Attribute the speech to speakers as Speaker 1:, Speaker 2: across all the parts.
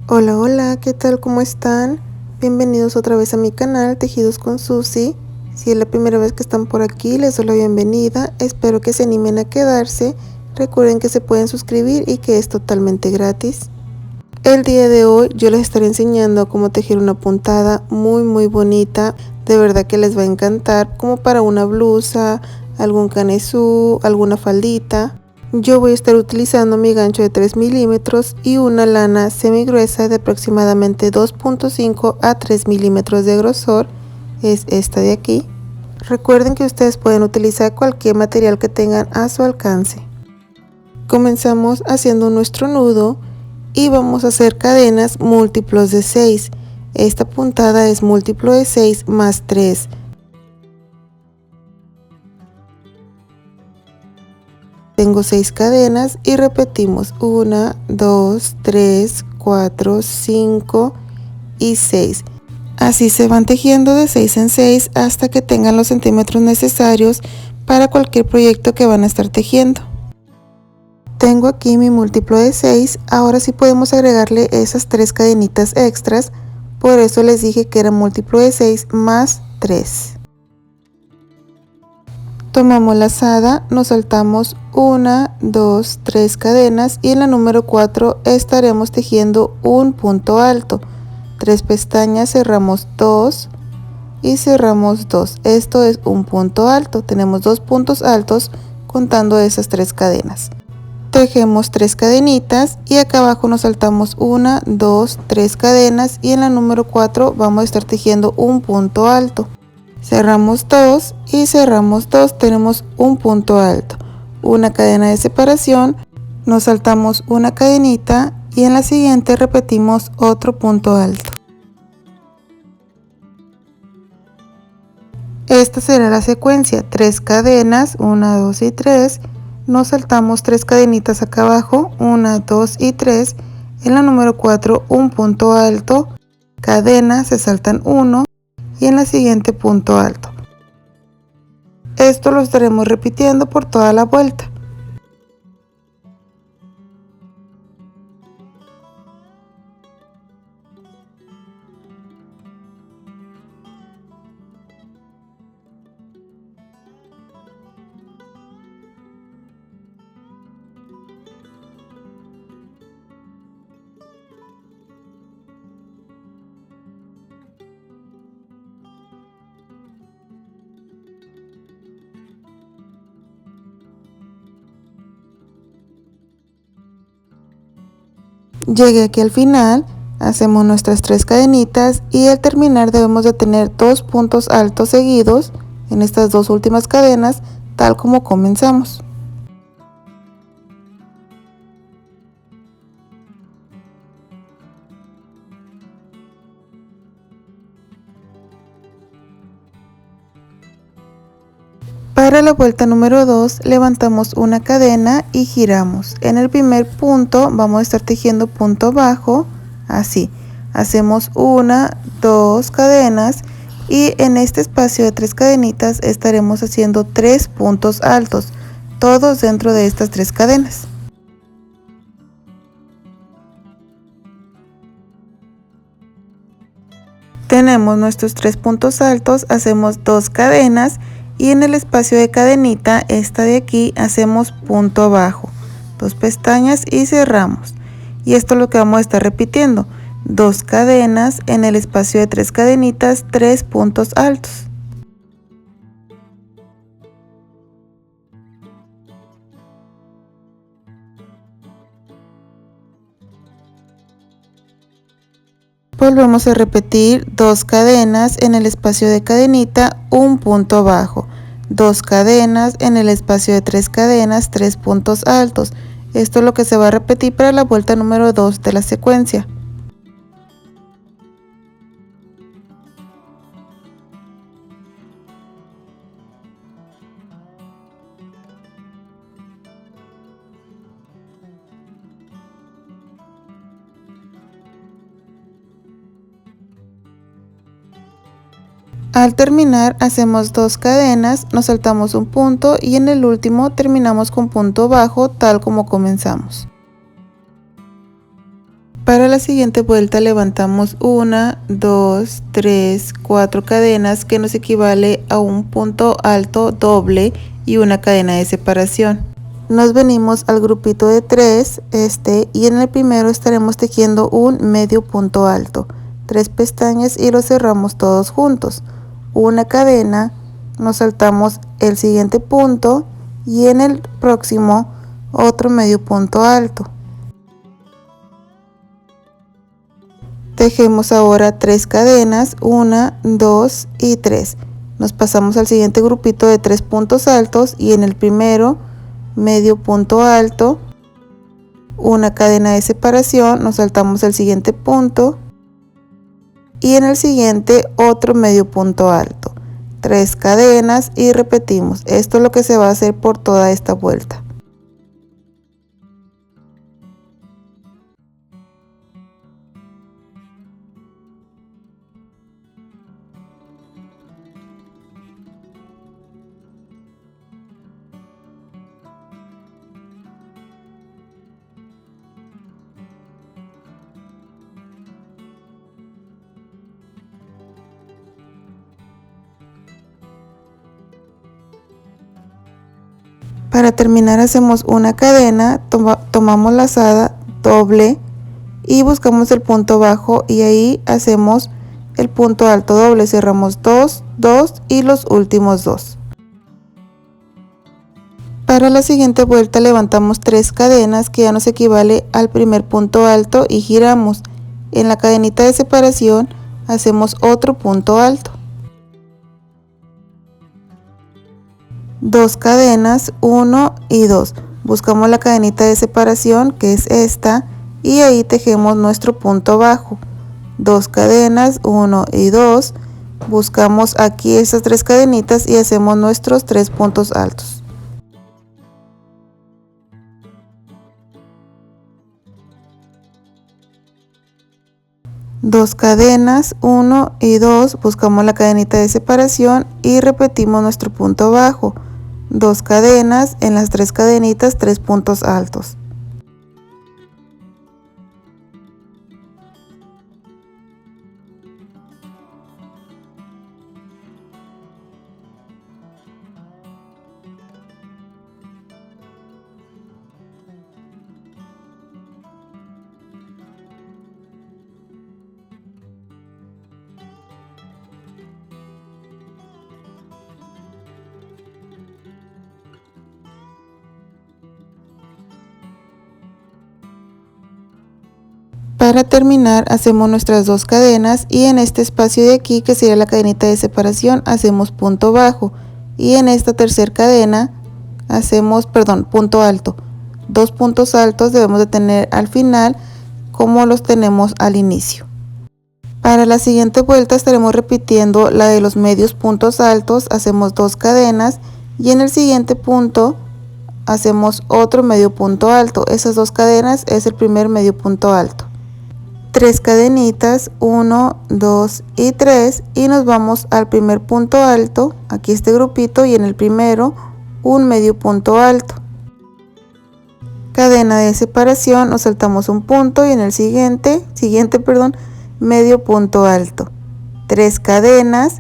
Speaker 1: Hola, hola, ¿qué tal? ¿Cómo están? Bienvenidos otra vez a mi canal Tejidos con Susi. Si es la primera vez que están por aquí, les doy la bienvenida. Espero que se animen a quedarse. Recuerden que se pueden suscribir y que es totalmente gratis. El día de hoy yo les estaré enseñando cómo tejer una puntada muy bonita. De verdad que les va a encantar, como para una blusa, algún canesú, alguna faldita. Yo voy a estar utilizando mi gancho de 3 milímetros y una lana semi gruesa de aproximadamente 2.5 a 3 milímetros de grosor, es esta de aquí. Recuerden que ustedes pueden utilizar cualquier material que tengan a su alcance. Comenzamos haciendo nuestro nudo y vamos a hacer cadenas múltiplos de 6. Esta puntada es múltiplo de 6 más 3. Tengo 6 cadenas y repetimos 1, 2, 3, 4, 5 y 6. Así se van tejiendo de 6 en 6 hasta que tengan los centímetros necesarios para cualquier proyecto que van a estar tejiendo. Tengo aquí mi múltiplo de 6, ahora sí podemos agregarle esas 3 cadenitas extras, por eso les dije que era múltiplo de 6 más 3. Tomamos lazada, nos saltamos 1, 2, 3 cadenas y en la número 4 estaremos tejiendo un punto alto. 3 pestañas, cerramos 2 y cerramos 2. Esto es un punto alto. Tenemos 2 puntos altos contando esas 3 cadenas. Tejemos 3 cadenitas y acá abajo nos saltamos 1, 2, 3 cadenas y en la número 4 vamos a estar tejiendo un punto alto. Cerramos 2 y cerramos 2, tenemos un punto alto, una cadena de separación, nos saltamos una cadenita y en la siguiente repetimos otro punto alto. Esta será la secuencia: 3 cadenas, 1, 2 y 3, nos saltamos 3 cadenitas acá abajo, 1, 2 y 3, en la número 4 un punto alto, cadena, se saltan 1 y en la siguiente punto alto. Esto lo estaremos repitiendo por toda la vuelta. Llegué aquí al final, hacemos nuestras 3 cadenitas y al terminar debemos de tener 2 puntos altos seguidos en estas 2 últimas cadenas, tal como comenzamos. Para la vuelta número 2 levantamos una cadena y giramos. En el primer punto vamos a estar tejiendo punto bajo, así. Hacemos 1, 2 cadenas y en este espacio de 3 cadenitas estaremos haciendo 3 puntos altos, todos dentro de estas 3 cadenas. Tenemos nuestros 3 puntos altos, hacemos 2 cadenas y en el espacio de cadenita, esta de aquí, hacemos punto bajo, 2 pestañas y cerramos. Y esto es lo que vamos a estar repitiendo: 2 cadenas, en el espacio de 3 cadenitas, 3 puntos altos. Volvemos a repetir 2 cadenas, en el espacio de cadenita un punto bajo, 2 cadenas, en el espacio de 3 cadenas 3 puntos altos. Esto es lo que se va a repetir para la vuelta número 2 de la secuencia. Al terminar hacemos 2 cadenas, nos saltamos un punto y en el último terminamos con punto bajo, tal como comenzamos. Para la siguiente vuelta levantamos 1, 2, 3, 4 cadenas, que nos equivale a un punto alto doble y una cadena de separación. Nos venimos al grupito de 3, y en el primero estaremos tejiendo un medio punto alto, 3 pestañas y los cerramos todos juntos. Una cadena, nos saltamos el siguiente punto y en el próximo otro medio punto alto. Tejemos ahora 3 cadenas, 1, 2 y 3. Nos pasamos al siguiente grupito de 3 puntos altos y en el primero medio punto alto, una cadena de separación, nos saltamos el siguiente punto y en el siguiente otro medio punto alto, 3 cadenas y repetimos. Esto es lo que se va a hacer por toda esta vuelta. Para terminar hacemos una cadena, tomamos lazada doble y buscamos el punto bajo y ahí hacemos el punto alto doble, cerramos 2, 2 y los últimos 2. Para la siguiente vuelta levantamos 3 cadenas, que ya nos equivale al primer punto alto, y giramos. En la cadenita de separación hacemos otro punto alto. 2 cadenas, 1 y 2. Buscamos la cadenita de separación, que es esta, y ahí tejemos nuestro punto bajo. 2 cadenas, 1 y 2. Buscamos aquí esas 3 cadenitas y hacemos nuestros 3 puntos altos. Dos cadenas, 1 y 2, buscamos la cadenita de separación y repetimos nuestro punto bajo. 2 cadenas, en las 3 cadenitas 3 puntos altos. Para terminar hacemos nuestras 2 cadenas y en este espacio de aquí, que sería la cadenita de separación, hacemos punto bajo, y en esta tercera cadena hacemos, punto alto. 2 puntos altos debemos de tener al final, como los tenemos al inicio. Para la siguiente vuelta estaremos repitiendo la de los medios puntos altos, hacemos 2 cadenas y en el siguiente punto hacemos otro medio punto alto. Esas 2 cadenas es el primer medio punto alto. 3 cadenitas, 1, 2 y 3, y nos vamos al primer punto alto, aquí este grupito, y en el primero un medio punto alto. Cadena de separación, nos saltamos un punto y en el siguiente, medio punto alto. 3 cadenas,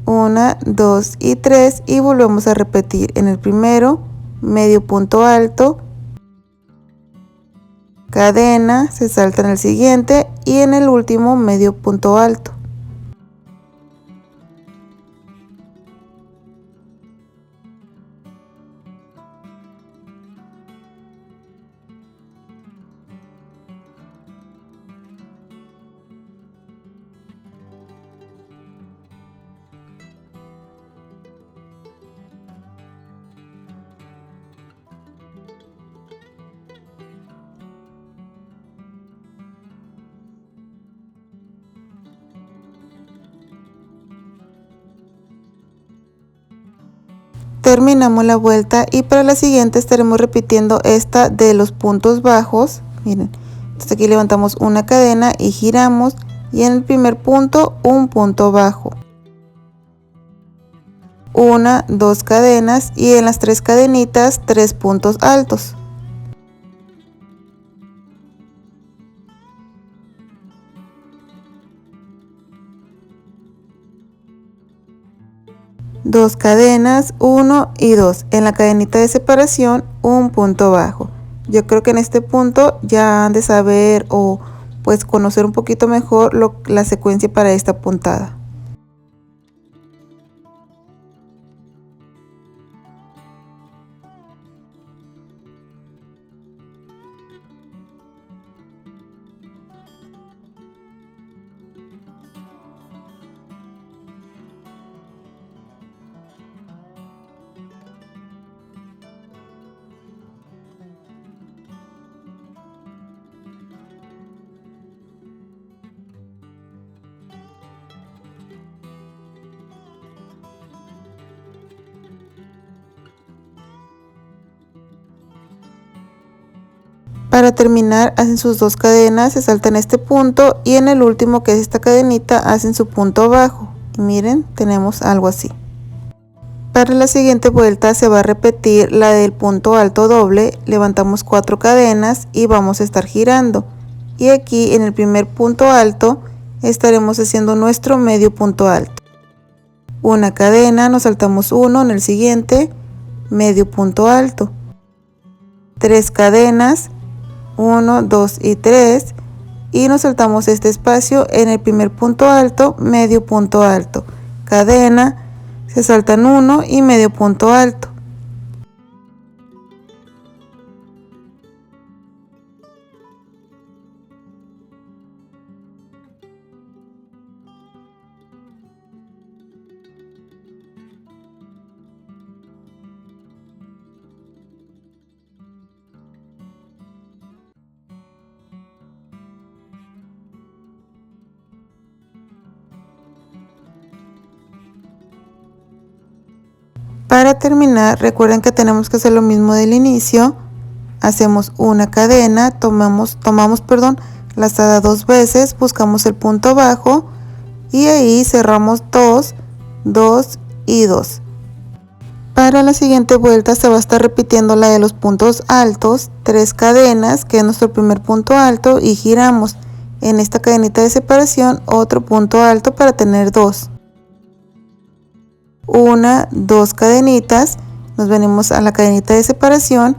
Speaker 1: 1, 2 y 3, y volvemos a repetir. En el primero medio punto alto, cadena, se salta en el siguiente y en el último medio punto alto. Terminamos la vuelta y para la siguiente estaremos repitiendo esta de los puntos bajos. Miren, entonces aquí levantamos una cadena y giramos, y en el primer punto un punto bajo, 1, 2 cadenas, y en las 3 cadenitas 3 puntos altos. 2 cadenas, 1 y 2. En la cadenita de separación, un punto bajo. Yo creo que en este punto ya han de saber o pues conocer un poquito mejor la secuencia para esta puntada. Para terminar hacen sus 2 cadenas, se saltan este punto y en el último, que es esta cadenita, hacen su punto bajo. Y miren, tenemos algo así. Para la siguiente vuelta se va a repetir la del punto alto doble, levantamos 4 cadenas y vamos a estar girando. Y aquí en el primer punto alto estaremos haciendo nuestro medio punto alto. Una cadena, nos saltamos 1 en el siguiente, medio punto alto. 3 cadenas, 1, 2 y 3, y nos saltamos este espacio en el primer punto alto, medio punto alto, cadena, se saltan 1 y medio punto alto. Para terminar, recuerden que tenemos que hacer lo mismo del inicio. Hacemos una cadena, tomamos lazada 2 veces, buscamos el punto bajo y ahí cerramos 2, 2 y 2. Para la siguiente vuelta se va a estar repitiendo la de los puntos altos, 3 cadenas, que es nuestro primer punto alto, y giramos. En esta cadenita de separación otro punto alto para tener 2. 1, 2 cadenitas, nos venimos a la cadenita de separación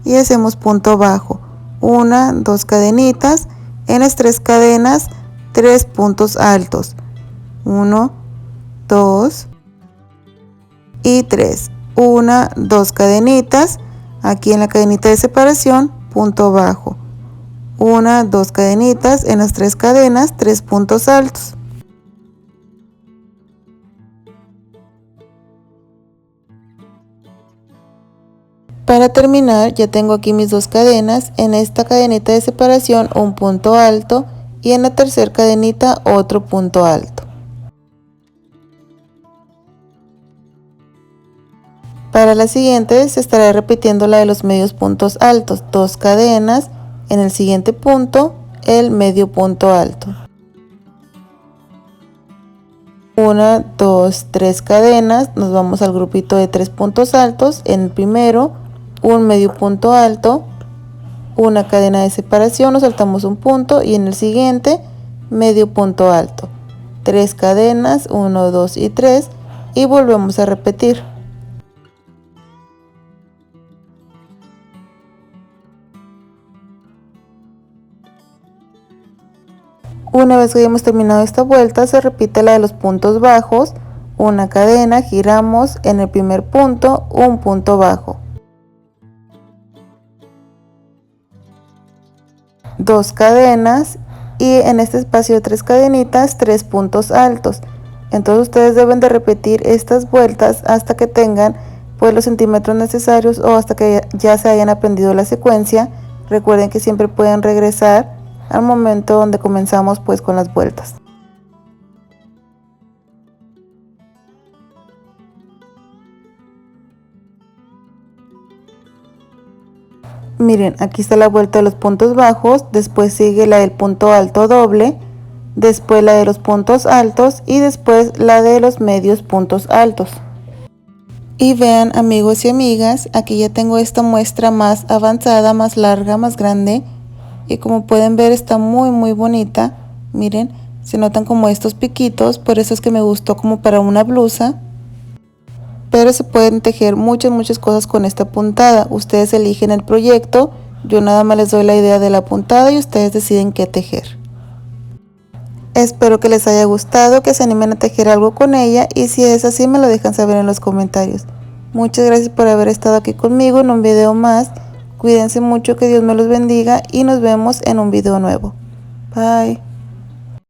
Speaker 1: y hacemos punto bajo. 1, 2 cadenitas, en las 3 cadenas 3 puntos altos. 1, 2 y 3. 1, 2 cadenitas, aquí en la cadenita de separación, punto bajo. 1, 2 cadenitas, en las 3 cadenas 3 puntos altos. Para terminar, ya tengo aquí mis 2 cadenas, en esta cadenita de separación un punto alto y en la tercera cadenita otro punto alto. Para la siguiente se estará repitiendo la de los medios puntos altos, 2 cadenas, en el siguiente punto el medio punto alto. 1, 2, 3 cadenas, nos vamos al grupito de 3 puntos altos, en el primero un medio punto alto, una cadena de separación, nos saltamos un punto y en el siguiente medio punto alto, 3 cadenas, 1, 2 y 3 y volvemos a repetir. Una vez que hayamos terminado esta vuelta se repite la de los puntos bajos, una cadena, giramos, en el primer punto un punto bajo. 2 cadenas y en este espacio de 3 cadenitas 3 puntos altos. Entonces ustedes deben de repetir estas vueltas hasta que tengan pues los centímetros necesarios o hasta que ya se hayan aprendido la secuencia. Recuerden que siempre pueden regresar al momento donde comenzamos pues con las vueltas. Miren, aquí está la vuelta de los puntos bajos, después sigue la del punto alto doble, después la de los puntos altos y después la de los medios puntos altos. Y vean, amigos y amigas, aquí ya tengo esta muestra más avanzada, más larga, más grande, y como pueden ver está muy bonita. Miren, se notan como estos piquitos, por eso es que me gustó como para una blusa. pero se pueden tejer muchas cosas con esta puntada. Ustedes eligen el proyecto, yo nada más les doy la idea de la puntada y ustedes deciden qué tejer. Espero que les haya gustado, que se animen a tejer algo con ella y si es así me lo dejan saber en los comentarios. Muchas gracias por haber estado aquí conmigo en un video más. Cuídense mucho, que Dios me los bendiga y nos vemos en un video nuevo. Bye.